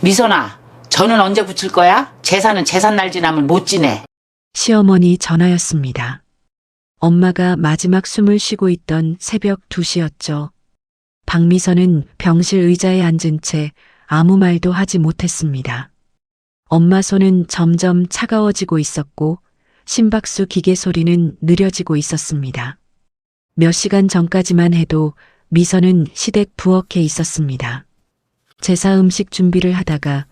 미선아, 전은 언제 붙일 거야? 제사는 제삿날 지나면 못 지내. 시어머니 전화였습니다. 엄마가 마지막 숨을 쉬고 있던 새벽 2시였죠. 박미선은 병실 의자에 앉은 채 아무 말도 하지 못했습니다. 엄마 손은 점점 차가워지고 있었고 심박수 기계 소리는 느려지고 있었습니다. 몇 시간 전까지만 해도 미선은 시댁 부엌에 있었습니다. 제사 음식 준비를 하다가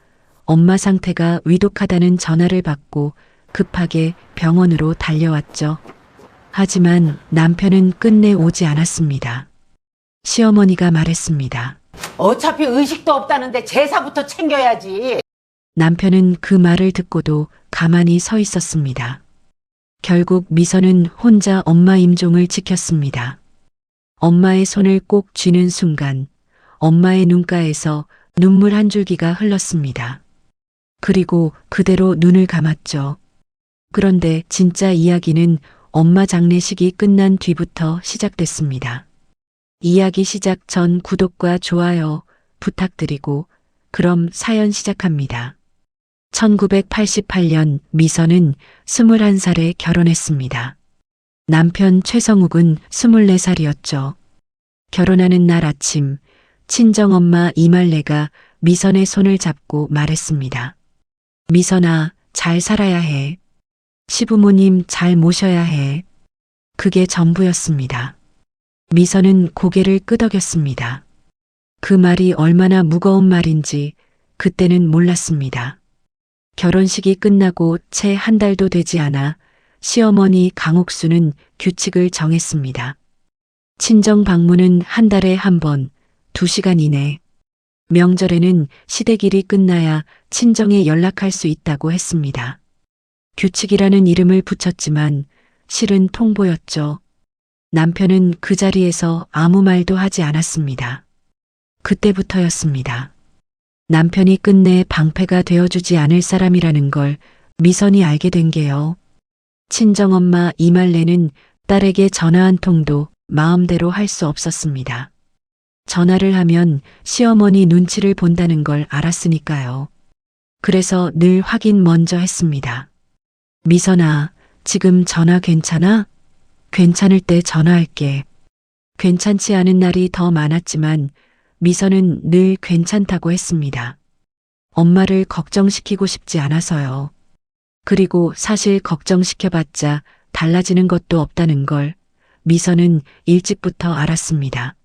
엄마 상태가 위독하다는 전화를 받고 급하게 병원으로 달려왔죠. 하지만 남편은 끝내 오지 않았습니다. 시어머니가 말했습니다. 어차피 의식도 없다는데 제사부터 챙겨야지. 남편은 그 말을 듣고도 가만히 서 있었습니다. 결국 미선은 혼자 엄마 임종을 지켰습니다. 엄마의 손을 꼭 쥐는 순간 엄마의 눈가에서 눈물 한 줄기가 흘렀습니다. 그리고 그대로 눈을 감았죠. 그런데 진짜 이야기는 엄마 장례식이 끝난 뒤부터 시작됐습니다. 이야기 시작 전 구독과 좋아요 부탁드리고 그럼 사연 시작합니다. 1988년 미선은 21살에 결혼했습니다. 남편 최성욱은 24살이었죠. 결혼하는 날 아침 친정엄마 이말래가 미선의 손을 잡고 말했습니다. 미선아, 잘 살아야 해. 시부모님 잘 모셔야 해. 그게 전부였습니다. 미선은 고개를 끄덕였습니다. 그 말이 얼마나 무거운 말인지 그때는 몰랐습니다. 결혼식이 끝나고 채 한 달도 되지 않아 시어머니 강옥수는 규칙을 정했습니다. 친정 방문은 한 달에 한 번, 2시간 이내. 명절에는 시댁일이 끝나야 친정에 연락할 수 있다고 했습니다. 규칙이라는 이름을 붙였지만 실은 통보였죠. 남편은 그 자리에서 아무 말도 하지 않았습니다. 그때부터였습니다. 남편이 끝내 방패가 되어주지 않을 사람이라는 걸 미선이 알게 된 게요. 친정엄마 이말래는 딸에게 전화 한 통도 마음대로 할 수 없었습니다. 전화를 하면 시어머니 눈치를 본다는 걸 알았으니까요. 그래서 늘 확인 먼저 했습니다. 미선아, 지금 전화 괜찮아? 괜찮을 때 전화할게. 괜찮지 않은 날이 더 많았지만 미선은 늘 괜찮다고 했습니다. 엄마를 걱정시키고 싶지 않아서요. 그리고 사실 걱정시켜봤자 달라지는 것도 없다는 걸 미선은 일찍부터 알았습니다.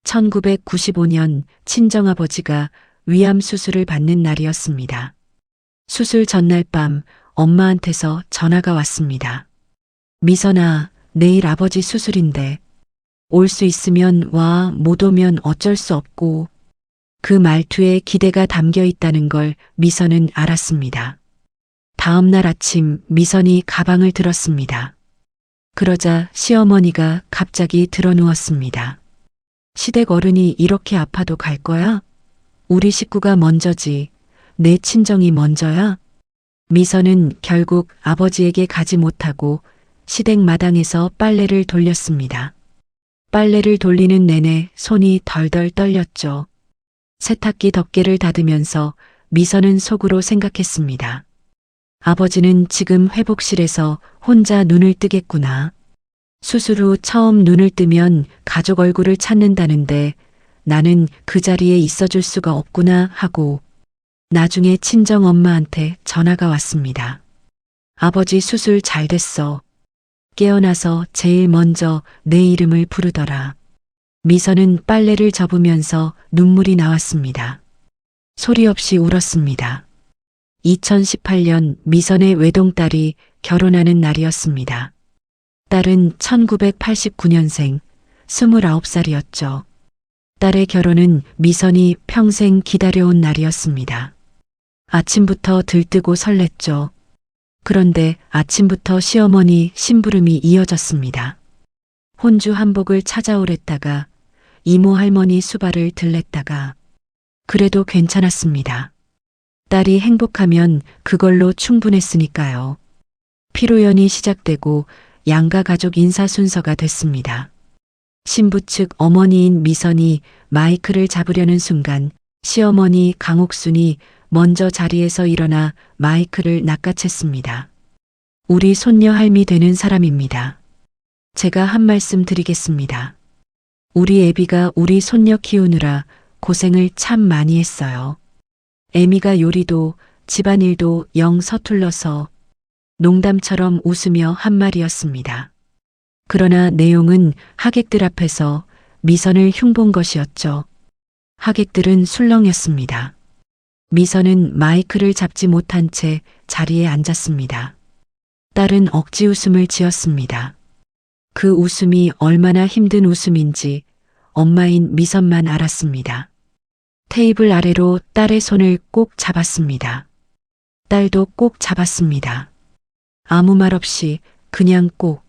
1995년 친정아버지가 위암 수술을 받는 날이었습니다. 수술 전날 밤 엄마한테서 전화가 왔습니다. 미선아, 내일 아버지 수술인데 올 수 있으면 와, 못 오면 어쩔 수 없고. 그 말투에 기대가 담겨 있다는 걸 미선은 알았습니다. 다음 날 아침 미선이 가방을 들었습니다. 그러자 시어머니가 갑자기 드러누웠습니다. 시댁 어른이 이렇게 아파도 갈 거야? 우리 식구가 먼저지. 내 친정이 먼저야? 미선은 결국 아버지에게 가지 못하고 시댁 마당에서 빨래를 돌렸습니다. 빨래를 돌리는 내내 손이 덜덜 떨렸죠. 세탁기 덮개를 닫으면서 미선은 속으로 생각했습니다. 아버지는 지금 회복실에서 혼자 눈을 뜨겠구나. 수술 후 처음 눈을 뜨면 가족 얼굴을 찾는다는데 나는 그 자리에 있어줄 수가 없구나 하고 나중에 친정 엄마한테 전화가 왔습니다. 아버지 수술 잘 됐어. 깨어나서 제일 먼저 내 이름을 부르더라. 미선은 빨래를 접으면서 눈물이 나왔습니다. 소리 없이 울었습니다. 2018년 미선의 외동딸이 결혼하는 날이었습니다. 딸은 1989년생 29살이었죠. 딸의 결혼은 미선이 평생 기다려온 날이었습니다. 아침부터 들뜨고 설렜죠. 그런데 아침부터 시어머니 심부름이 이어졌습니다. 혼주 한복을 찾아오랬다가 이모 할머니 수발을 들랬다가 그래도 괜찮았습니다. 딸이 행복하면 그걸로 충분했으니까요. 피로연이 시작되고 양가 가족 인사 순서가 됐습니다. 신부 측 어머니인 미선이 마이크를 잡으려는 순간 시어머니 강옥순이 먼저 자리에서 일어나 마이크를 낚아챘습니다. 우리 손녀 할미 되는 사람입니다. 제가 한 말씀 드리겠습니다. 우리 애비가 우리 손녀 키우느라 고생을 참 많이 했어요. 애미가 요리도 집안일도 영 서툴러서 농담처럼 웃으며 한 말이었습니다. 그러나 내용은 하객들 앞에서 미선을 흉본 것이었죠. 하객들은 술렁였습니다. 미선은 마이크를 잡지 못한 채 자리에 앉았습니다. 딸은 억지 웃음을 지었습니다. 그 웃음이 얼마나 힘든 웃음인지 엄마인 미선만 알았습니다. 테이블 아래로 딸의 손을 꼭 잡았습니다. 딸도 꼭 잡았습니다. 아무 말 없이 그냥 꼭.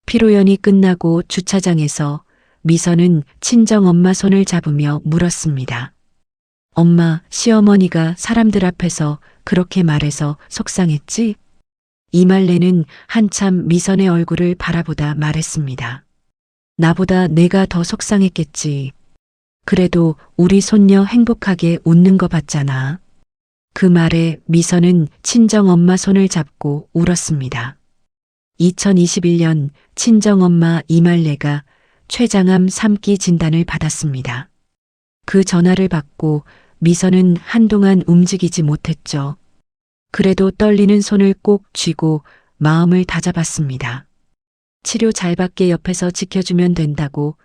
피로연이 끝나고 주차장에서 미선은 친정엄마 손을 잡으며 물었습니다. 엄마, 시어머니가 사람들 앞에서 그렇게 말해서 속상했지? 이말래는 한참 미선의 얼굴을 바라보다 말했습니다. 나보다 내가 더 속상했겠지. 그래도 우리 손녀 행복하게 웃는 거 봤잖아. 그 말에 미선은 친정엄마 손을 잡고 울었습니다. 2021년 친정엄마 이말래가 췌장암 3기 진단을 받았습니다. 그 전화를 받고 미선은 한동안 움직이지 못했죠. 그래도 떨리는 손을 꼭 쥐고 마음을 다잡았습니다. 치료 잘 받게 옆에서 지켜주면 된다고,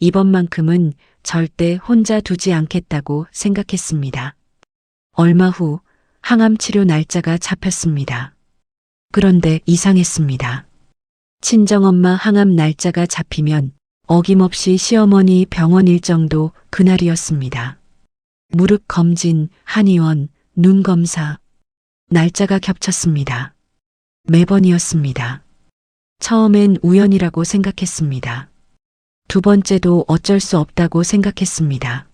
이번만큼은 절대 혼자 두지 않겠다고 생각했습니다. 얼마 후 항암 치료 날짜가 잡혔습니다. 그런데 이상했습니다. 친정엄마 항암 날짜가 잡히면 어김없이 시어머니 병원 일정도 그날이었습니다. 무릎 검진, 한의원, 눈 검사. 날짜가 겹쳤습니다. 매번이었습니다. 처음엔 우연이라고 생각했습니다. 두 번째도 어쩔 수 없다고 생각했습니다.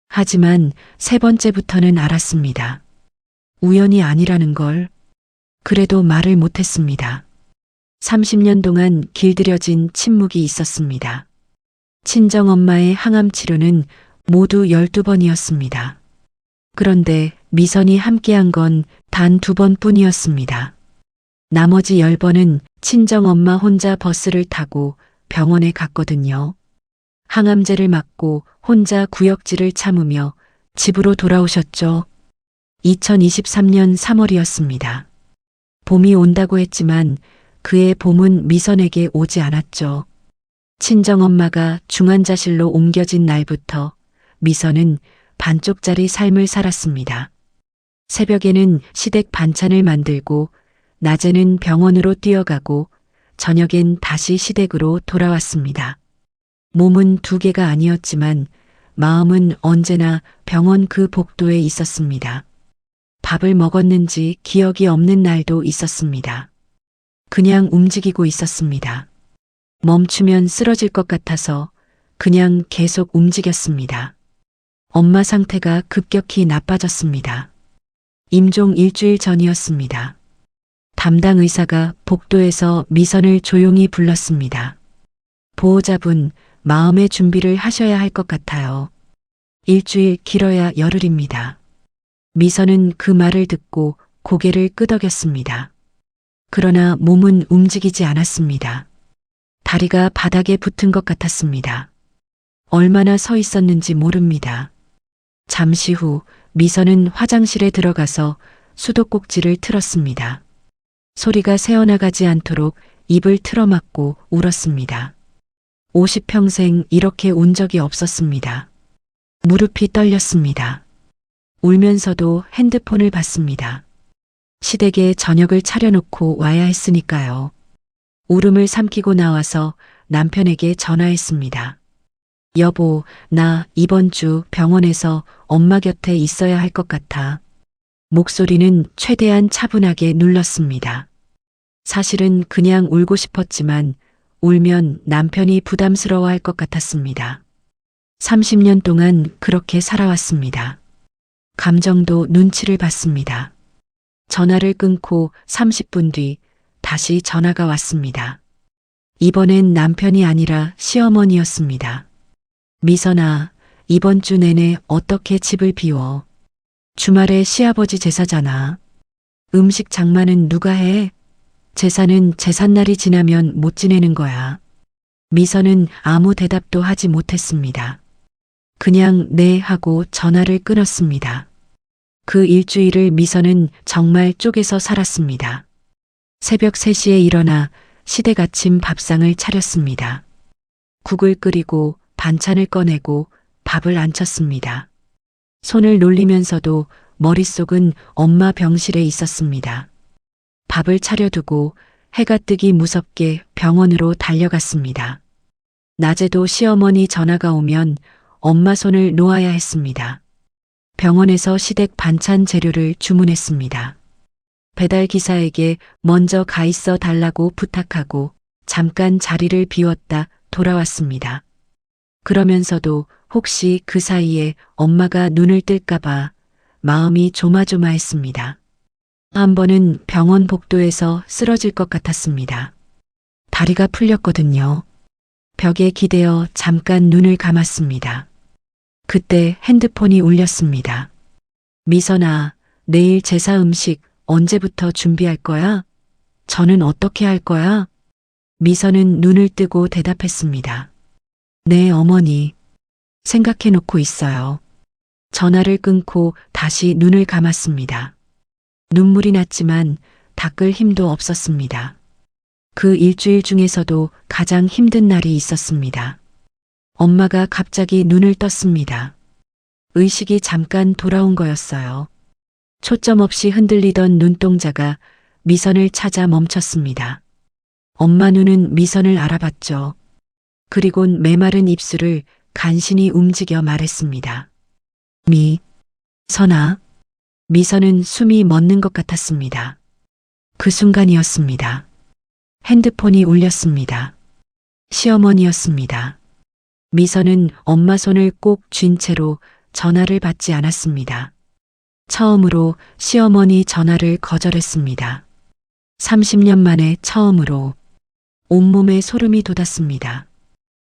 하지만 세 번째부터는 알았습니다. 우연이 아니라는 걸. 그래도 말을 못했습니다. 30년 동안 길들여진 침묵이 있었습니다. 친정엄마의 항암 치료는 모두 12번이었습니다. 그런데 미선이 함께한 건 단 2번뿐이었습니다. 나머지 10번은 친정엄마 혼자 버스를 타고 병원에 갔거든요. 항암제를 맞고 혼자 구역질을 참으며 집으로 돌아오셨죠. 2023년 3월이었습니다. 봄이 온다고 했지만 그의 봄은 미선에게 오지 않았죠. 친정엄마가 중환자실로 옮겨진 날부터 미선은 반쪽짜리 삶을 살았습니다. 새벽에는 시댁 반찬을 만들고 낮에는 병원으로 뛰어가고 저녁엔 다시 시댁으로 돌아왔습니다. 몸은 2개가 아니었지만 마음은 언제나 병원 그 복도에 있었습니다. 밥을 먹었는지 기억이 없는 날도 있었습니다. 그냥 움직이고 있었습니다. 멈추면 쓰러질 것 같아서 그냥 계속 움직였습니다. 엄마 상태가 급격히 나빠졌습니다. 임종 일주일 전이었습니다. 담당 의사가 복도에서 미선을 조용히 불렀습니다. 보호자분, 마음의 준비를 하셔야 할 것 같아요. 일주일 길어야 열흘입니다. 미선은 그 말을 듣고 고개를 끄덕였습니다. 그러나 몸은 움직이지 않았습니다. 다리가 바닥에 붙은 것 같았습니다. 얼마나 서 있었는지 모릅니다. 잠시 후 미선은 화장실에 들어가서 수도꼭지를 틀었습니다. 소리가 새어나가지 않도록 입을 틀어막고 울었습니다. 50평생 이렇게 운 적이 없었습니다. 무릎이 떨렸습니다. 울면서도 핸드폰을 봤습니다. 시댁에 저녁을 차려놓고 와야 했으니까요. 울음을 삼키고 나와서 남편에게 전화했습니다. 여보, 나 이번 주 병원에서 엄마 곁에 있어야 할 것 같아. 목소리는 최대한 차분하게 눌렀습니다. 사실은 그냥 울고 싶었지만 울면 남편이 부담스러워할 것 같았습니다. 30년 동안 그렇게 살아왔습니다. 감정도 눈치를 봤습니다. 전화를 끊고 30분 뒤 다시 전화가 왔습니다. 이번엔 남편이 아니라 시어머니였습니다. 미선아, 이번 주 내내 어떻게 집을 비워? 주말에 시아버지 제사잖아. 음식 장만은 누가 해? 제사는 제삿날이 지나면 못 지내는 거야. 미선은 아무 대답도 하지 못했습니다. 그냥 네 하고 전화를 끊었습니다. 그 일주일을 미선은 정말 쪼개서 살았습니다. 새벽 3시에 일어나 시댁 아침 밥상을 차렸습니다. 국을 끓이고 반찬을 꺼내고 밥을 안쳤습니다. 손을 놀리면서도 머릿속은 엄마 병실에 있었습니다. 밥을 차려두고 해가 뜨기 무섭게 병원으로 달려갔습니다. 낮에도 시어머니 전화가 오면 엄마 손을 놓아야 했습니다. 병원에서 시댁 반찬 재료를 주문했습니다. 배달 기사에게 먼저 가 있어 달라고 부탁하고 잠깐 자리를 비웠다 돌아왔습니다. 그러면서도 혹시 그 사이에 엄마가 눈을 뜰까봐 마음이 조마조마했습니다. 한 번은 병원 복도에서 쓰러질 것 같았습니다. 다리가 풀렸거든요. 벽에 기대어 잠깐 눈을 감았습니다. 그때 핸드폰이 울렸습니다. 미선아, 내일 제사 음식 언제부터 준비할 거야? 저는 어떻게 할 거야? 미선은 눈을 뜨고 대답했습니다. 네, 어머니. 생각해 놓고 있어요. 전화를 끊고 다시 눈을 감았습니다. 눈물이 났지만 닦을 힘도 없었습니다. 그 일주일 중에서도 가장 힘든 날이 있었습니다. 엄마가 갑자기 눈을 떴습니다. 의식이 잠깐 돌아온 거였어요. 초점 없이 흔들리던 눈동자가 미선을 찾아 멈췄습니다. 엄마 눈은 미선을 알아봤죠. 그리곤 메마른 입술을 간신히 움직여 말했습니다. 선아. 미선은 숨이 멎는 것 같았습니다. 그 순간이었습니다. 핸드폰이 울렸습니다. 시어머니였습니다. 미선은 엄마 손을 꼭 쥔 채로 전화를 받지 않았습니다. 처음으로 시어머니 전화를 거절했습니다. 30년 만에 처음으로 온몸에 소름이 돋았습니다.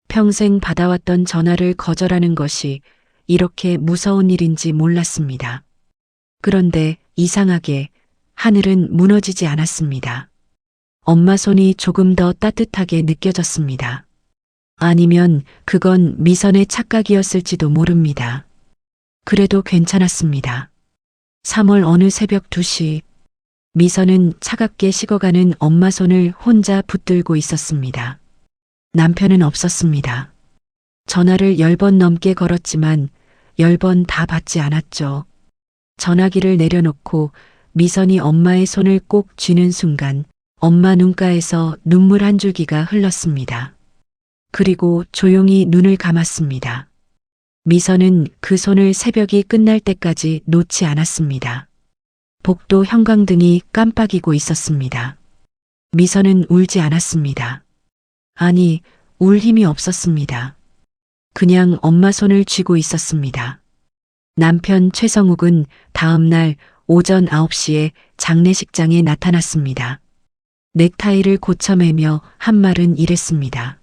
평생 받아왔던 전화를 거절하는 것이 이렇게 무서운 일인지 몰랐습니다. 그런데 이상하게 하늘은 무너지지 않았습니다. 엄마 손이 조금 더 따뜻하게 느껴졌습니다. 아니면 그건 미선의 착각이었을지도 모릅니다. 그래도 괜찮았습니다. 3월 어느 새벽 2시, 미선은 차갑게 식어가는 엄마 손을 혼자 붙들고 있었습니다. 남편은 없었습니다. 전화를 10번 넘게 걸었지만 10번 다 받지 않았죠. 전화기를 내려놓고 미선이 엄마의 손을 꼭 쥐는 순간 엄마 눈가에서 눈물 한 줄기가 흘렀습니다. 그리고 조용히 눈을 감았습니다. 미선은 그 손을 새벽이 끝날 때까지 놓지 않았습니다. 복도 형광등이 깜빡이고 있었습니다. 미선은 울지 않았습니다. 아니, 울 힘이 없었습니다. 그냥 엄마 손을 쥐고 있었습니다. 남편 최성욱은 다음 날 오전 9시에 장례식장에 나타났습니다. 넥타이를 고쳐매며 한 말은 이랬습니다.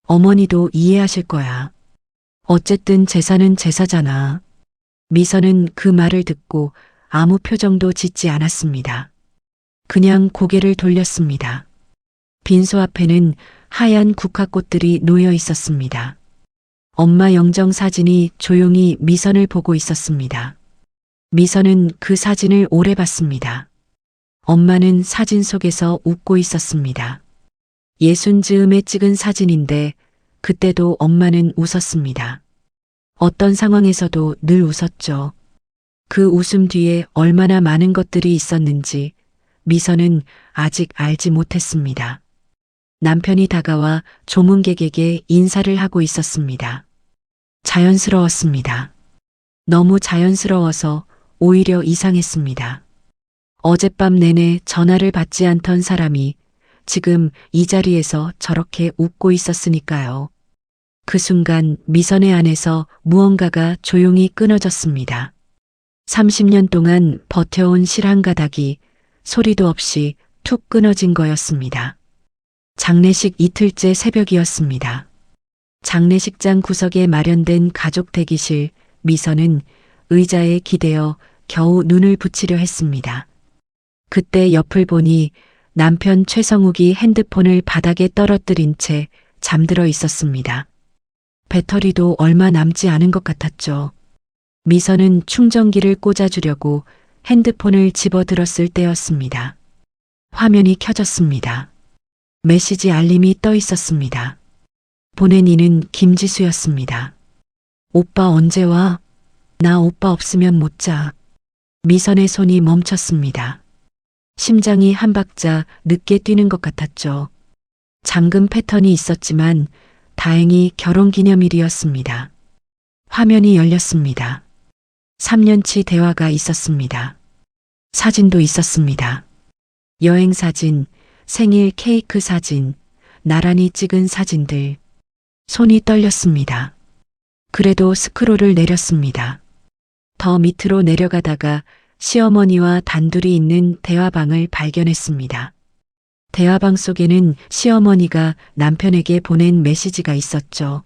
어머니도 이해하실 거야. 어쨌든 제사는 제사잖아. 미선은 그 말을 듣고 아무 표정도 짓지 않았습니다. 그냥 고개를 돌렸습니다. 빈소 앞에는 하얀 국화꽃들이 놓여 있었습니다. 엄마 영정 사진이 조용히 미선을 보고 있었습니다. 미선은 그 사진을 오래 봤습니다. 엄마는 사진 속에서 웃고 있었습니다. 60즈음에 찍은 사진인데 그때도 엄마는 웃었습니다. 어떤 상황에서도 늘 웃었죠. 그 웃음 뒤에 얼마나 많은 것들이 있었는지 미선은 아직 알지 못했습니다. 남편이 다가와 조문객에게 인사를 하고 있었습니다. 자연스러웠습니다. 너무 자연스러워서 오히려 이상했습니다. 어젯밤 내내 전화를 받지 않던 사람이 지금 이 자리에서 저렇게 웃고 있었으니까요. 그 순간 미선의 안에서 무언가가 조용히 끊어졌습니다. 30년 동안 버텨온 실한 가닥이 소리도 없이 툭 끊어진 거였습니다. 장례식 이틀째 새벽이었습니다. 장례식장 구석에 마련된 가족 대기실, 미선은 의자에 기대어 겨우 눈을 붙이려 했습니다. 그때 옆을 보니 남편 최성욱이 핸드폰을 바닥에 떨어뜨린 채 잠들어 있었습니다. 배터리도 얼마 남지 않은 것 같았죠. 미선은 충전기를 꽂아주려고 핸드폰을 집어들었을 때였습니다. 화면이 켜졌습니다. 메시지 알림이 떠 있었습니다. 보낸 이는 김지수였습니다. 오빠 언제 와? 나 오빠 없으면 못 자. 미선의 손이 멈췄습니다. 심장이 한 박자 늦게 뛰는 것 같았죠. 잠금 패턴이 있었지만 다행히 결혼기념일이었습니다. 화면이 열렸습니다. 3년치 대화가 있었습니다. 사진도 있었습니다. 여행 사진, 생일 케이크 사진, 나란히 찍은 사진들. 손이 떨렸습니다. 그래도 스크롤을 내렸습니다. 더 밑으로 내려가다가 시어머니와 단둘이 있는 대화방을 발견했습니다. 대화방 속에는 시어머니가 남편에게 보낸 메시지가 있었죠.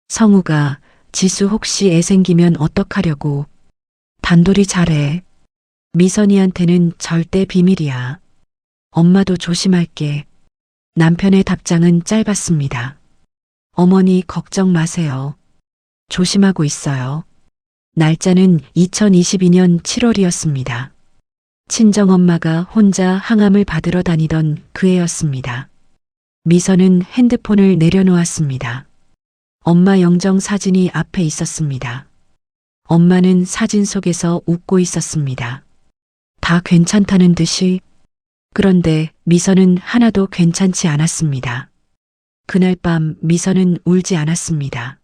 성우가 지수 혹시 애 생기면 어떡하려고. 단돌이 잘해. 미선이한테는 절대 비밀이야. 엄마도 조심할게. 남편의 답장은 짧았습니다. 어머니 걱정 마세요. 조심하고 있어요. 날짜는 2022년 7월이었습니다. 친정엄마가 혼자 항암을 받으러 다니던 그 해였습니다. 미선은 핸드폰을 내려놓았습니다. 엄마 영정 사진이 앞에 있었습니다. 엄마는 사진 속에서 웃고 있었습니다. 다 괜찮다는 듯이. 그런데 미선은 하나도 괜찮지 않았습니다. 그날 밤 미선은 울지 않았습니다.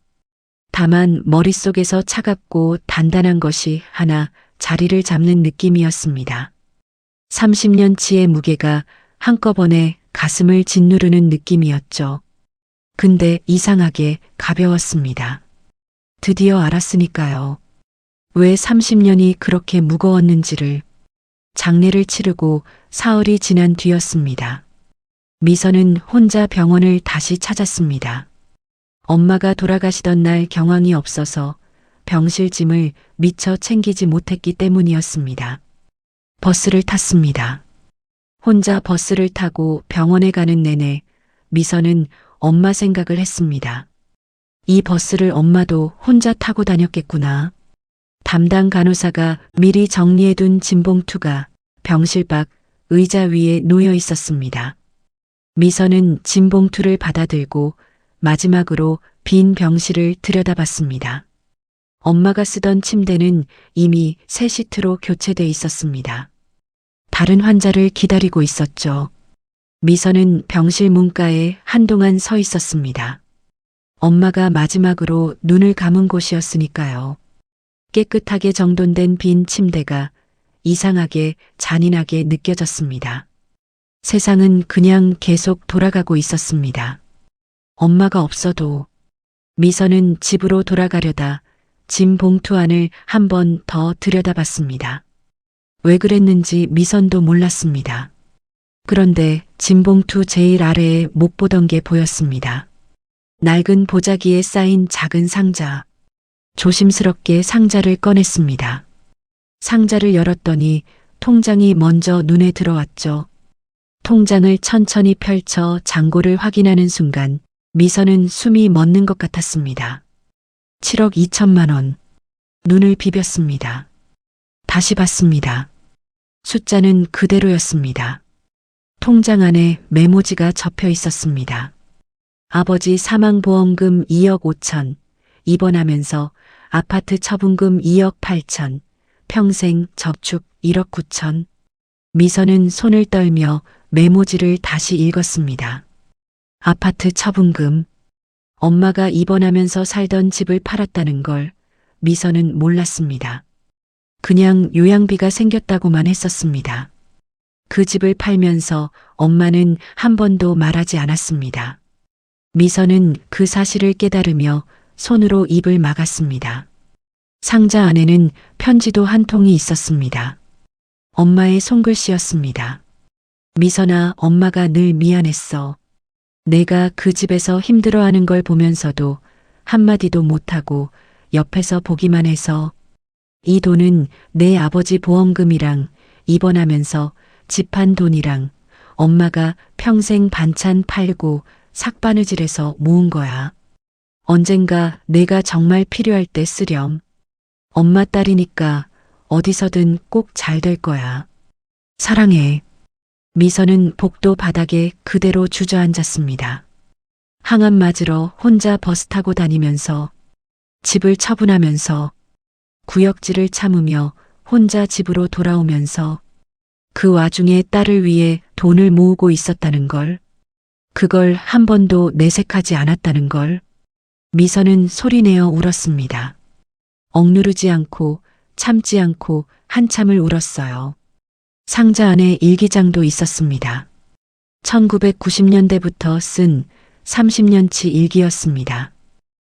다만 머릿속에서 차갑고 단단한 것이 하나 자리를 잡는 느낌이었습니다. 30년치의 무게가 한꺼번에 가슴을 짓누르는 느낌이었죠. 근데 이상하게 가벼웠습니다. 드디어 알았으니까요. 왜 30년이 그렇게 무거웠는지를. 장례를 치르고 사흘이 지난 뒤였습니다. 미선은 혼자 병원을 다시 찾았습니다. 엄마가 돌아가시던 날 경황이 없어서 병실 짐을 미처 챙기지 못했기 때문이었습니다. 버스를 탔습니다. 혼자 버스를 타고 병원에 가는 내내 미선은 엄마 생각을 했습니다. 이 버스를 엄마도 혼자 타고 다녔겠구나. 담당 간호사가 미리 정리해둔 짐봉투가 병실 밖 의자 위에 놓여 있었습니다. 미선은 짐봉투를 받아들고 마지막으로 빈 병실을 들여다봤습니다. 엄마가 쓰던 침대는 이미 새 시트로 교체돼 있었습니다. 다른 환자를 기다리고 있었죠. 미선은 병실 문가에 한동안 서 있었습니다. 엄마가 마지막으로 눈을 감은 곳이었으니까요. 깨끗하게 정돈된 빈 침대가 이상하게 잔인하게 느껴졌습니다. 세상은 그냥 계속 돌아가고 있었습니다. 엄마가 없어도. 미선은 집으로 돌아가려다 짐 봉투 안을 한 번 더 들여다봤습니다. 왜 그랬는지 미선도 몰랐습니다. 그런데 짐 봉투 제일 아래에 못 보던 게 보였습니다. 낡은 보자기에 쌓인 작은 상자. 조심스럽게 상자를 꺼냈습니다. 상자를 열었더니 통장이 먼저 눈에 들어왔죠. 통장을 천천히 펼쳐 잔고를 확인하는 순간 미선은 숨이 멎는 것 같았습니다. 7억 2천만 원. 눈을 비볐습니다. 다시 봤습니다. 숫자는 그대로였습니다. 통장 안에 메모지가 접혀 있었습니다. 아버지 사망보험금 2억 5천, 입원하면서 아파트 처분금 2억 8천, 평생 저축 1억 9천. 미선은 손을 떨며 메모지를 다시 읽었습니다. 아파트 처분금. 엄마가 입원하면서 살던 집을 팔았다는 걸 미선은 몰랐습니다. 그냥 요양비가 생겼다고만 했었습니다. 그 집을 팔면서 엄마는 한 번도 말하지 않았습니다. 미선은 그 사실을 깨달으며 손으로 입을 막았습니다. 상자 안에는 편지도 한 통이 있었습니다. 엄마의 손글씨였습니다. 미선아, 엄마가 늘 미안했어. 내가 그 집에서 힘들어하는 걸 보면서도 한마디도 못하고 옆에서 보기만 해서 이 돈은 내 아버지 보험금이랑 입원하면서 집한 돈이랑 엄마가 평생 반찬 팔고 삭바느질해서 모은 거야. 언젠가 내가 정말 필요할 때 쓰렴. 엄마 딸이니까 어디서든 꼭 잘 될 거야. 사랑해. 미선은 복도 바닥에 그대로 주저앉았습니다. 항암 맞으러 혼자 버스 타고 다니면서 집을 처분하면서 구역질을 참으며 혼자 집으로 돌아오면서 그 와중에 딸을 위해 돈을 모으고 있었다는 걸, 그걸 한 번도 내색하지 않았다는 걸, 미선은 소리내어 울었습니다. 억누르지 않고 참지 않고 한참을 울었어요. 상자 안에 일기장도 있었습니다. 1990년대부터 쓴 30년치 일기였습니다.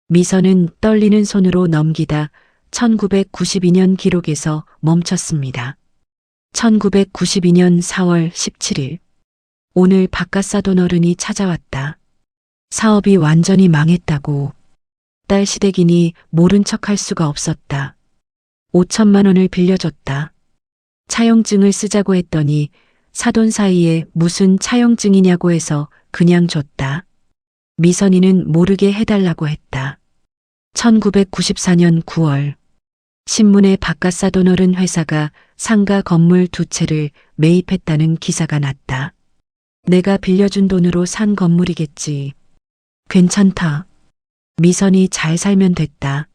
미선은 떨리는 손으로 넘기다 1992년 기록에서 멈췄습니다. 1992년 4월 17일. 오늘 바깥사돈 어른이 찾아왔다. 사업이 완전히 망했다고. 딸 시댁이니 모른 척할 수가 없었다. 5천만 원을 빌려줬다. 차용증을 쓰자고 했더니 사돈 사이에 무슨 차용증이냐고 해서 그냥 줬다. 미선이는 모르게 해달라고 했다. 1994년 9월. 신문에 바깥사돈 어른 회사가 상가 건물 2채를 매입했다는 기사가 났다. 내가 빌려준 돈으로 산 건물이겠지. 괜찮다. 미선이 잘 살면 됐다.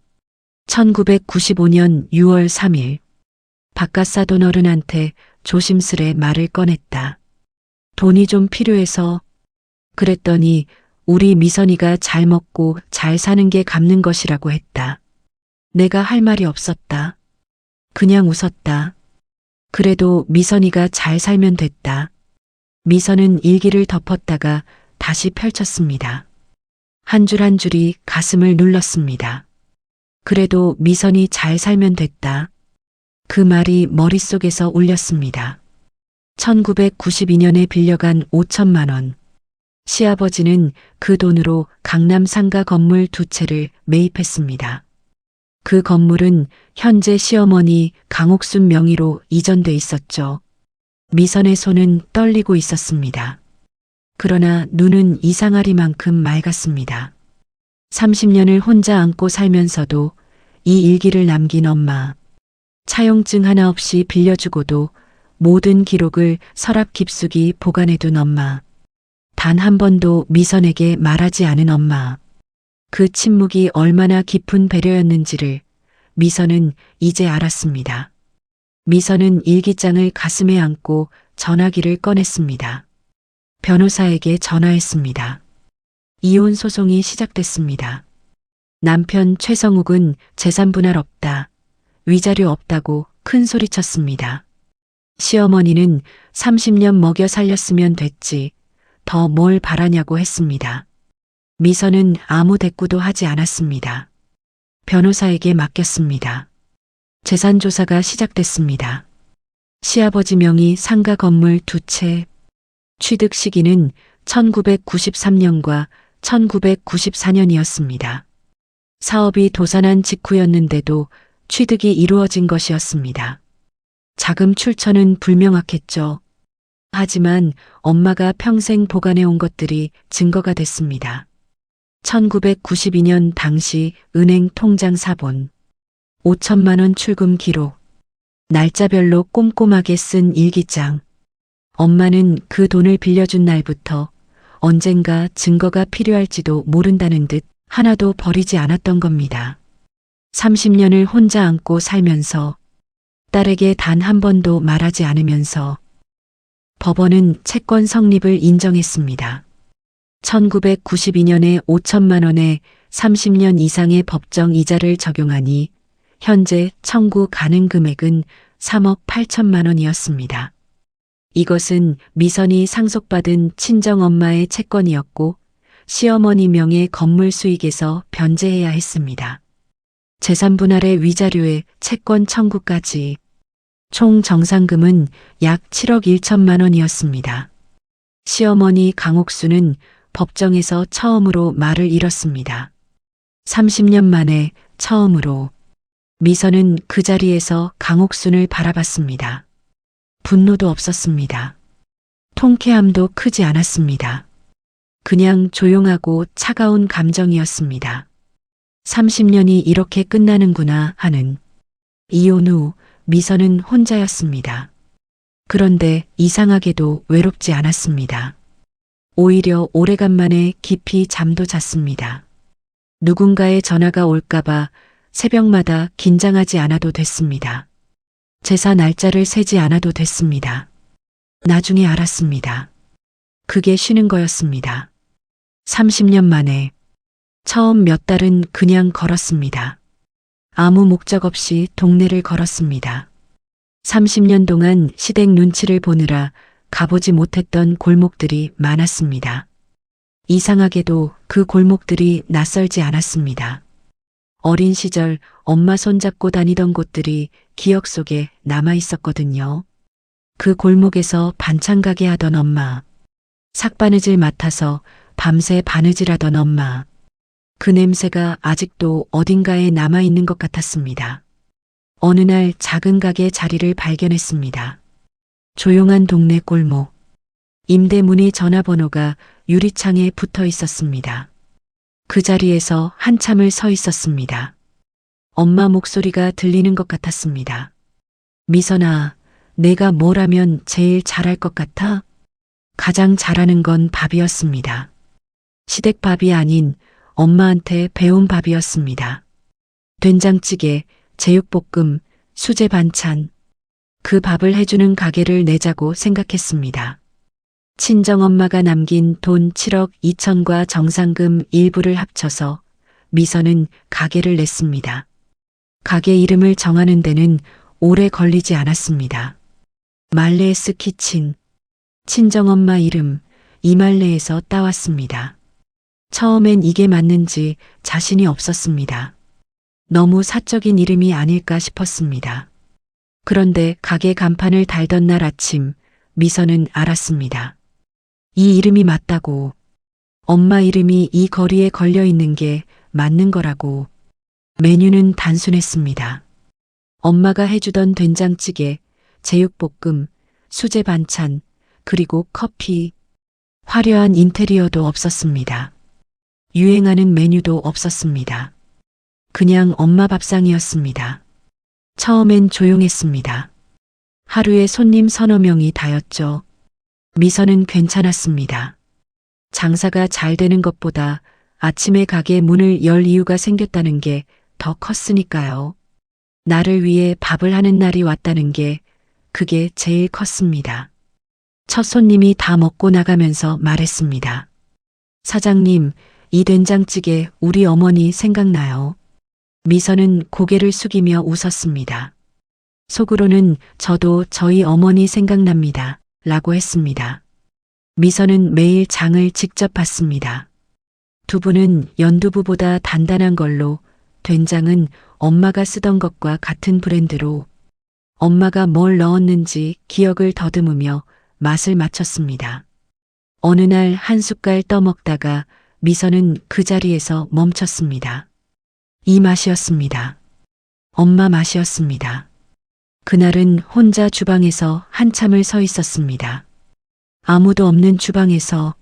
1995년 6월 3일. 바깥사돈 어른한테 조심스레 말을 꺼냈다. 돈이 좀 필요해서. 그랬더니 우리 미선이가 잘 먹고 잘 사는 게 갚는 것이라고 했다. 내가 할 말이 없었다. 그냥 웃었다. 그래도 미선이가 잘 살면 됐다. 미선은 일기를 덮었다가 다시 펼쳤습니다. 한 줄 한 줄이 가슴을 눌렀습니다. 그래도 미선이 잘 살면 됐다. 그 말이 머릿속에서 울렸습니다. 1992년에 빌려간 5천만 원. 시아버지는 그 돈으로 강남 상가 건물 2채를 매입했습니다. 그 건물은 현재 시어머니 강옥순 명의로 이전돼 있었죠. 미선의 손은 떨리고 있었습니다. 그러나 눈은 이상하리만큼 맑았습니다. 30년을 혼자 안고 살면서도 이 일기를 남긴 엄마. 차용증 하나 없이 빌려주고도 모든 기록을 서랍 깊숙이 보관해둔 엄마. 단 한 번도 미선에게 말하지 않은 엄마. 그 침묵이 얼마나 깊은 배려였는지를 미선은 이제 알았습니다. 미선은 일기장을 가슴에 안고 전화기를 꺼냈습니다. 변호사에게 전화했습니다. 이혼 소송이 시작됐습니다. 남편 최성욱은 재산 분할 없다. 위자료 없다고 큰 소리쳤습니다. 시어머니는 30년 먹여 살렸으면 됐지. 더 뭘 바라냐고 했습니다. 미선은 아무 대꾸도 하지 않았습니다. 변호사에게 맡겼습니다. 재산 조사가 시작됐습니다. 시아버지 명의 상가 건물 2채. 취득 시기는 1993년과 1994년이었습니다. 사업이 도산한 직후였는데도 취득이 이루어진 것이었습니다. 자금 출처는 불명확했죠. 하지만 엄마가 평생 보관해온 것들이 증거가 됐습니다. 1992년 당시 은행 통장 사본, 5천만 원 출금 기록, 날짜별로 꼼꼼하게 쓴 일기장. 엄마는 그 돈을 빌려준 날부터 언젠가 증거가 필요할지도 모른다는 듯 하나도 버리지 않았던 겁니다. 30년을 혼자 안고 살면서 딸에게 단 한 번도 말하지 않으면서 법원은 채권 성립을 인정했습니다. 1992년에 5천만 원에 30년 이상의 법정 이자를 적용하니 현재 청구 가능 금액은 3억 8천만 원이었습니다. 이것은 미선이 상속받은 친정엄마의 채권이었고 시어머니 명의 건물 수익에서 변제해야 했습니다. 재산 분할의 위자료에 채권 청구까지 총 정상금은 약 7억 1천만 원이었습니다. 시어머니 강옥수는 법정에서 처음으로 말을 잃었습니다. 30년 만에 처음으로 미선은 그 자리에서 강옥순을 바라봤습니다. 분노도 없었습니다. 통쾌함도 크지 않았습니다. 그냥 조용하고 차가운 감정이었습니다. 30년이 이렇게 끝나는구나 하는. 이혼 후 미선은 혼자였습니다. 그런데 이상하게도 외롭지 않았습니다. 오히려 오래간만에 깊이 잠도 잤습니다. 누군가의 전화가 올까봐 새벽마다 긴장하지 않아도 됐습니다. 제사 날짜를 세지 않아도 됐습니다. 나중에 알았습니다. 그게 쉬는 거였습니다. 30년 만에 처음 몇 달은 그냥 걸었습니다. 아무 목적 없이 동네를 걸었습니다. 30년 동안 시댁 눈치를 보느라 가보지 못했던 골목들이 많았습니다. 이상하게도 그 골목들이 낯설지 않았습니다. 어린 시절 엄마 손잡고 다니던 곳들이 기억 속에 남아 있었거든요. 그 골목에서 반찬 가게 하던 엄마, 삭바느질 맡아서 밤새 바느질하던 엄마, 그 냄새가 아직도 어딘가에 남아 있는 것 같았습니다. 어느 날 작은 가게 자리를 발견했습니다. 조용한 동네 골목. 임대문의 전화번호가 유리창에 붙어 있었습니다. 그 자리에서 한참을 서 있었습니다. 엄마 목소리가 들리는 것 같았습니다. 미선아, 내가 뭘 하면 제일 잘할 것 같아? 가장 잘하는 건 밥이었습니다. 시댁밥이 아닌 엄마한테 배운 밥이었습니다. 된장찌개, 제육볶음, 수제 반찬. 그 밥을 해주는 가게를 내자고 생각했습니다. 친정엄마가 남긴 돈 7억 2천과 정상금 일부를 합쳐서 미선은 가게를 냈습니다. 가게 이름을 정하는 데는 오래 걸리지 않았습니다. 말레스 키친. 친정엄마 이름 이말레에서 따왔습니다. 처음엔 이게 맞는지 자신이 없었습니다. 너무 사적인 이름이 아닐까 싶었습니다. 그런데 가게 간판을 달던 날 아침 미선은 알았습니다. 이 이름이 맞다고. 엄마 이름이 이 거리에 걸려 있는 게 맞는 거라고. 메뉴는 단순했습니다. 엄마가 해주던 된장찌개, 제육볶음, 수제 반찬, 그리고 커피. 화려한 인테리어도 없었습니다. 유행하는 메뉴도 없었습니다. 그냥 엄마 밥상이었습니다. 처음엔 조용했습니다. 하루에 손님 서너 명이 다였죠. 미선은 괜찮았습니다. 장사가 잘 되는 것보다 아침에 가게 문을 열 이유가 생겼다는 게 더 컸으니까요. 나를 위해 밥을 하는 날이 왔다는 게 그게 제일 컸습니다. 첫 손님이 다 먹고 나가면서 말했습니다. 사장님, 이 된장찌개 우리 어머니 생각나요. 미선은 고개를 숙이며 웃었습니다. 속으로는 저도 저희 어머니 생각납니다. 라고 했습니다. 미선은 매일 장을 직접 봤습니다. 두부는 연두부보다 단단한 걸로, 된장은 엄마가 쓰던 것과 같은 브랜드로, 엄마가 뭘 넣었는지 기억을 더듬으며 맛을 맞췄습니다. 어느 날 한 숟갈 떠먹다가 미선은 그 자리에서 멈췄습니다. 이 맛이었습니다. 엄마 맛이었습니다. 그날은 혼자 주방에서 한참을 서 있었습니다. 아무도 없는 주방에서.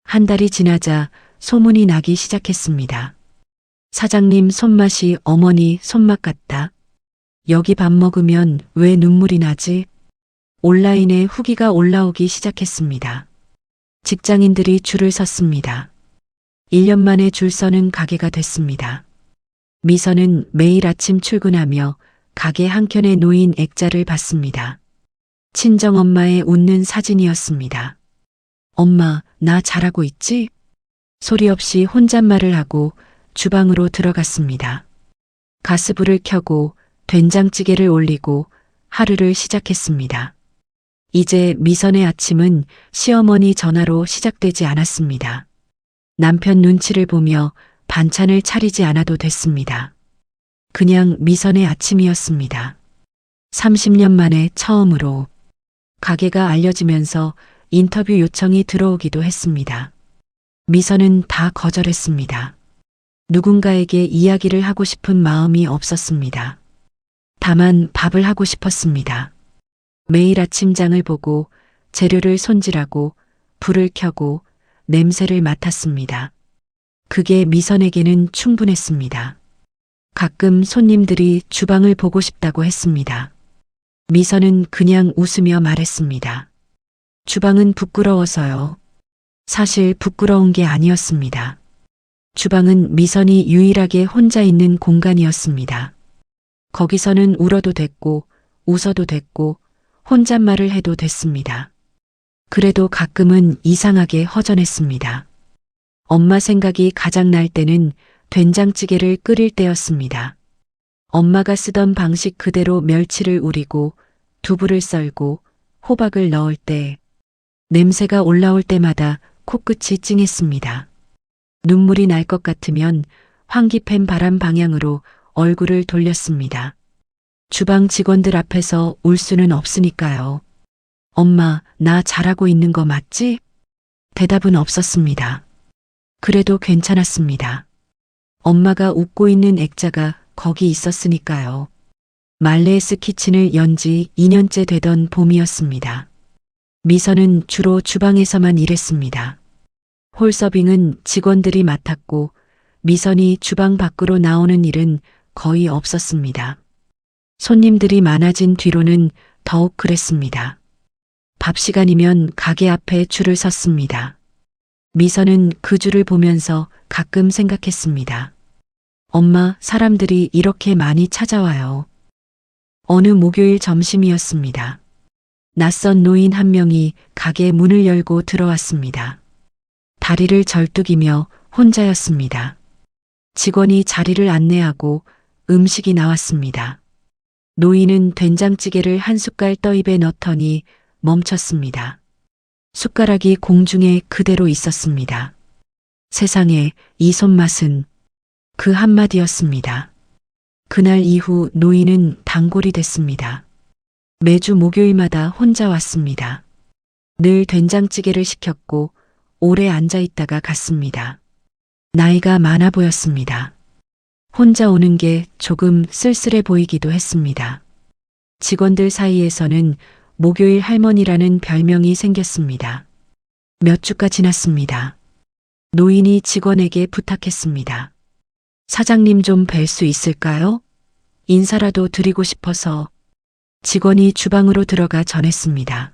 한 달이 지나자 소문이 나기 시작했습니다. 사장님 손맛이 어머니 손맛 같다. 여기 밥 먹으면 왜 눈물이 나지? 온라인에 후기가 올라오기 시작했습니다. 직장인들이 줄을 섰습니다. 1년 만에 줄 서는 가게가 됐습니다. 미선은 매일 아침 출근하며 가게 한켠에 놓인 액자를 봤습니다. 친정엄마의 웃는 사진이었습니다. 엄마, 나 잘하고 있지? 소리 없이 혼잣말을 하고 주방으로 들어갔습니다. 가스불을 켜고 된장찌개를 올리고 하루를 시작했습니다. 이제 미선의 아침은 시어머니 전화로 시작되지 않았습니다. 남편 눈치를 보며 반찬을 차리지 않아도 됐습니다. 그냥 미선의 아침이었습니다. 30년 만에 처음으로 가게가 알려지면서 인터뷰 요청이 들어오기도 했습니다. 미선은 다 거절했습니다. 누군가에게 이야기를 하고 싶은 마음이 없었습니다. 다만 밥을 하고 싶었습니다. 매일 아침장을 보고 재료를 손질하고 불을 켜고 냄새를 맡았습니다. 그게 미선에게는 충분했습니다. 가끔 손님들이 주방을 보고 싶다고 했습니다. 미선은 그냥 웃으며 말했습니다. 주방은 부끄러워서요. 사실 부끄러운 게 아니었습니다. 주방은 미선이 유일하게 혼자 있는 공간이었습니다. 거기서는 울어도 됐고, 웃어도 됐고, 혼잣말을 해도 됐습니다. 그래도 가끔은 이상하게 허전했습니다. 엄마 생각이 가장 날 때는 된장찌개를 끓일 때였습니다. 엄마가 쓰던 방식 그대로 멸치를 우리고, 두부를 썰고, 호박을 넣을 때, 냄새가 올라올 때마다 코끝이 찡했습니다. 눈물이 날 것 같으면 환기팬 바람 방향으로 얼굴을 돌렸습니다. 주방 직원들 앞에서 울 수는 없으니까요. 엄마, 나 잘하고 있는 거 맞지? 대답은 없었습니다. 그래도 괜찮았습니다. 엄마가 웃고 있는 액자가 거기 있었으니까요. 말레이스 키친을 연 지 2년째 되던 봄이었습니다. 미선은 주로 주방에서만 일했습니다. 홀서빙은 직원들이 맡았고 미선이 주방 밖으로 나오는 일은 거의 없었습니다. 손님들이 많아진 뒤로는 더욱 그랬습니다. 밥 시간이면 가게 앞에 줄을 섰습니다. 미선은 그 줄을 보면서 가끔 생각했습니다. 엄마, 사람들이 이렇게 많이 찾아와요. 어느 목요일 점심이었습니다. 낯선 노인 한 명이 가게 문을 열고 들어왔습니다. 다리를 절뚝이며 혼자였습니다. 직원이 자리를 안내하고 음식이 나왔습니다. 노인은 된장찌개를 한 숟갈 떠입에 넣더니 멈췄습니다. 숟가락이 공중에 그대로 있었습니다. 세상에, 이 손맛은, 그 한마디였습니다. 그날 이후 노인은 단골이 됐습니다. 매주 목요일마다 혼자 왔습니다. 늘 된장찌개를 시켰고 오래 앉아 있다가 갔습니다. 나이가 많아 보였습니다. 혼자 오는 게 조금 쓸쓸해 보이기도 했습니다. 직원들 사이에서는 목요일 할머니라는 별명이 생겼습니다. 몇 주가 지났습니다. 노인이 직원에게 부탁했습니다. 사장님 좀 뵐 수 있을까요? 인사라도 드리고 싶어서. 직원이 주방으로 들어가 전했습니다.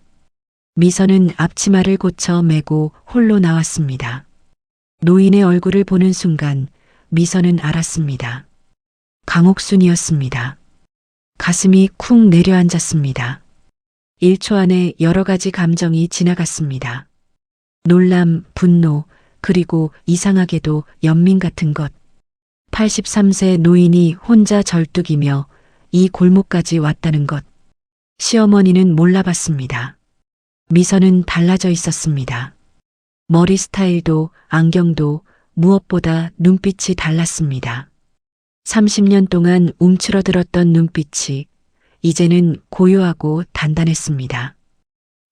미선은 앞치마를 고쳐 메고 홀로 나왔습니다. 노인의 얼굴을 보는 순간 미선은 알았습니다. 강옥순이었습니다. 가슴이 쿵 내려앉았습니다. 1초 안에 여러 가지 감정이 지나갔습니다. 놀람, 분노, 그리고 이상하게도 연민 같은 것. 83세 노인이 혼자 절뚝이며 이 골목까지 왔다는 것. 시어머니는 몰라봤습니다. 미선은 달라져 있었습니다. 머리 스타일도 안경도 무엇보다 눈빛이 달랐습니다. 30년 동안 움츠러들었던 눈빛이 이제는 고요하고 단단했습니다.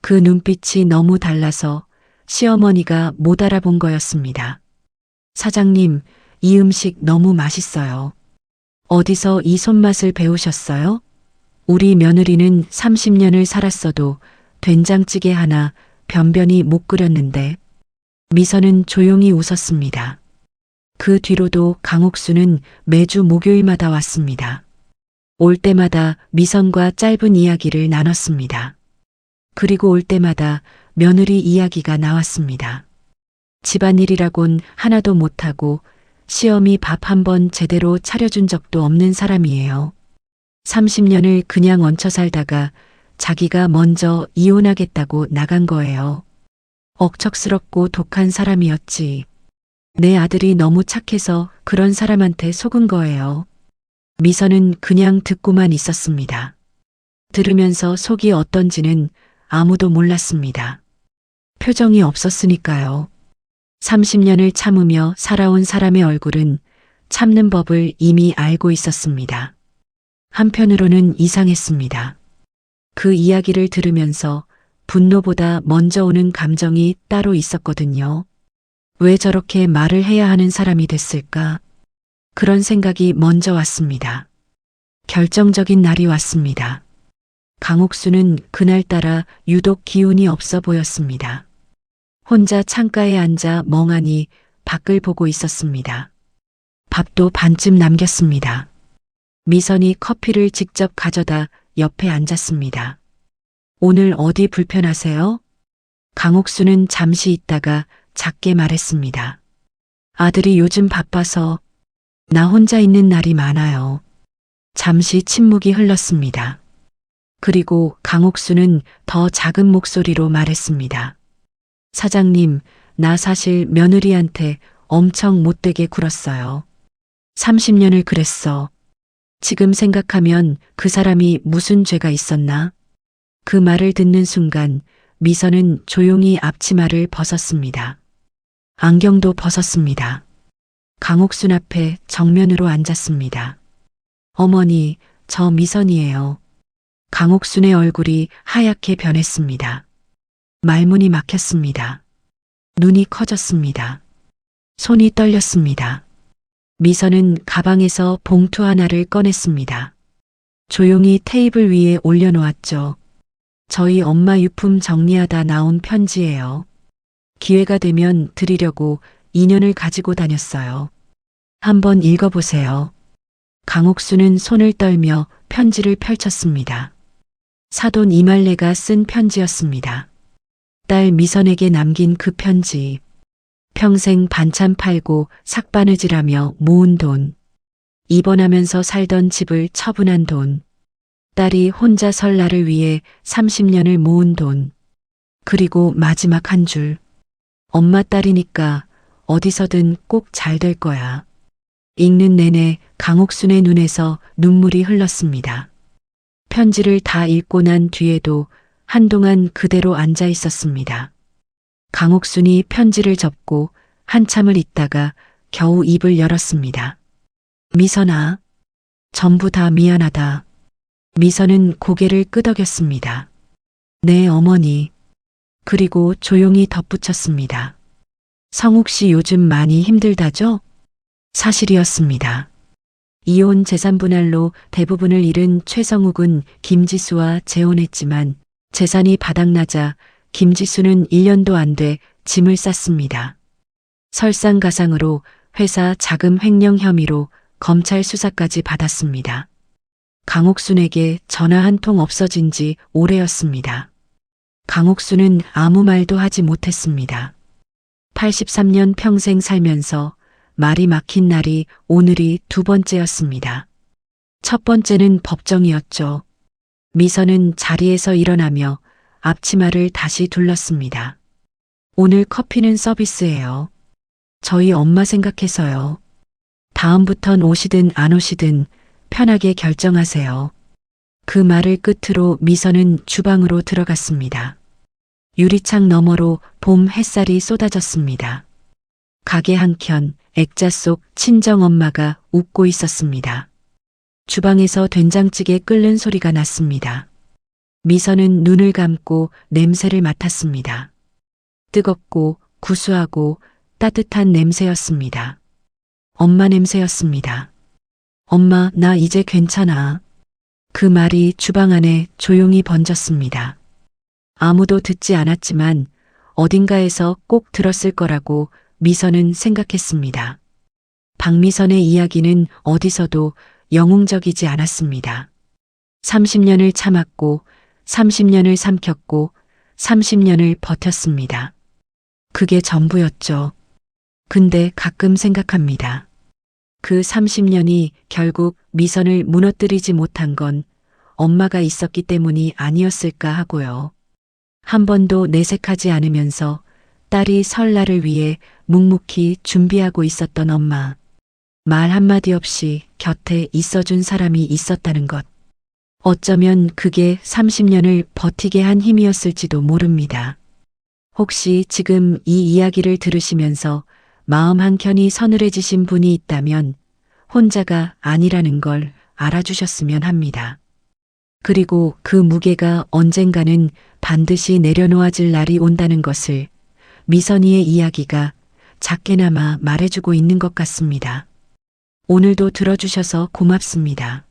그 눈빛이 너무 달라서 시어머니가 못 알아본 거였습니다. 사장님, 이 음식 너무 맛있어요. 어디서 이 손맛을 배우셨어요? 우리 며느리는 30년을 살았어도 된장찌개 하나 변변히 못 끓였는데. 미선은 조용히 웃었습니다. 그 뒤로도 강옥수는 매주 목요일마다 왔습니다. 올 때마다 미선과 짧은 이야기를 나눴습니다. 그리고 올 때마다 며느리 이야기가 나왔습니다. 집안일이라곤 하나도 못하고 시어미 밥 한 번 제대로 차려준 적도 없는 사람이에요. 30년을 그냥 얹혀 살다가 자기가 먼저 이혼하겠다고 나간 거예요. 억척스럽고 독한 사람이었지. 내 아들이 너무 착해서 그런 사람한테 속은 거예요. 미선은 그냥 듣고만 있었습니다. 들으면서 속이 어떤지는 아무도 몰랐습니다. 표정이 없었으니까요. 30년을 참으며 살아온 사람의 얼굴은 참는 법을 이미 알고 있었습니다. 한편으로는 이상했습니다. 그 이야기를 들으면서 분노보다 먼저 오는 감정이 따로 있었거든요. 왜 저렇게 말을 해야 하는 사람이 됐을까? 그런 생각이 먼저 왔습니다. 결정적인 날이 왔습니다. 강옥수는 그날따라 유독 기운이 없어 보였습니다. 혼자 창가에 앉아 멍하니 밖을 보고 있었습니다. 밥도 반쯤 남겼습니다. 미선이 커피를 직접 가져다 옆에 앉았습니다. 오늘 어디 불편하세요? 강옥수는 잠시 있다가 작게 말했습니다. 아들이 요즘 바빠서 나 혼자 있는 날이 많아요. 잠시 침묵이 흘렀습니다. 그리고 강옥수는 더 작은 목소리로 말했습니다. 사장님, 나 사실 며느리한테 엄청 못되게 굴었어요. 30년을 그랬어. 지금 생각하면 그 사람이 무슨 죄가 있었나? 그 말을 듣는 순간 미선은 조용히 앞치마를 벗었습니다. 안경도 벗었습니다. 강옥순 앞에 정면으로 앉았습니다. 어머니, 저 미선이에요. 강옥순의 얼굴이 하얗게 변했습니다. 말문이 막혔습니다. 눈이 커졌습니다. 손이 떨렸습니다. 미선은 가방에서 봉투 하나를 꺼냈습니다. 조용히 테이블 위에 올려놓았죠. 저희 엄마 유품 정리하다 나온 편지예요. 기회가 되면 드리려고 2년을 가지고 다녔어요. 한번 읽어보세요. 강옥수는 손을 떨며 편지를 펼쳤습니다. 사돈 이말레가 쓴 편지였습니다. 딸 미선에게 남긴 그 편지. 평생 반찬 팔고 삭바느질하며 모은 돈. 입원하면서 살던 집을 처분한 돈. 딸이 혼자 설 날을 위해 30년을 모은 돈. 그리고 마지막 한 줄. 엄마 딸이니까 어디서든 꼭 잘 될 거야. 읽는 내내 강옥순의 눈에서 눈물이 흘렀습니다. 편지를 다 읽고 난 뒤에도 한동안 그대로 앉아 있었습니다. 강옥순이 편지를 접고 한참을 있다가 겨우 입을 열었습니다. 미선아, 전부 다 미안하다. 미선은 고개를 끄덕였습니다. 네, 어머니. 그리고 조용히 덧붙였습니다. 성욱 씨 요즘 많이 힘들다죠? 사실이었습니다. 이혼 재산 분할로 대부분을 잃은 최성욱은 김지수와 재혼했지만 재산이 바닥나자 김지수는 1년도 안 돼 짐을 쌌습니다. 설상가상으로 회사 자금 횡령 혐의로 검찰 수사까지 받았습니다. 강옥순에게 전화 한 통 없어진 지 오래였습니다. 강옥순은 아무 말도 하지 못했습니다. 83년 평생 살면서 말이 막힌 날이 오늘이 두 번째였습니다. 첫 번째는 법정이었죠. 미선은 자리에서 일어나며 앞치마를 다시 둘렀습니다. 오늘 커피는 서비스예요. 저희 엄마 생각해서요. 다음부턴 오시든 안 오시든 편하게 결정하세요. 그 말을 끝으로 미선은 주방으로 들어갔습니다. 유리창 너머로 봄 햇살이 쏟아졌습니다. 가게 한켠 액자 속 친정엄마가 웃고 있었습니다. 주방에서 된장찌개 끓는 소리가 났습니다. 미선은 눈을 감고 냄새를 맡았습니다. 뜨겁고 구수하고 따뜻한 냄새였습니다. 엄마 냄새였습니다. 엄마, 나 이제 괜찮아. 그 말이 주방 안에 조용히 번졌습니다. 아무도 듣지 않았지만 어딘가에서 꼭 들었을 거라고 미선은 생각했습니다. 박미선의 이야기는 어디서도 영웅적이지 않았습니다. 30년을 참았고 30년을 삼켰고 30년을 버텼습니다. 그게 전부였죠. 근데 가끔 생각합니다. 그 30년이 결국 미선을 무너뜨리지 못한 건 엄마가 있었기 때문이 아니었을까 하고요. 한 번도 내색하지 않으면서 딸이 설날을 위해 묵묵히 준비하고 있었던 엄마. 말 한마디 없이 곁에 있어준 사람이 있었다는 것. 어쩌면 그게 30년을 버티게 한 힘이었을지도 모릅니다. 혹시 지금 이 이야기를 들으시면서 마음 한켠이 서늘해지신 분이 있다면 혼자가 아니라는 걸 알아주셨으면 합니다. 그리고 그 무게가 언젠가는 반드시 내려놓아질 날이 온다는 것을 미선이의 이야기가 작게나마 말해주고 있는 것 같습니다. 오늘도 들어주셔서 고맙습니다.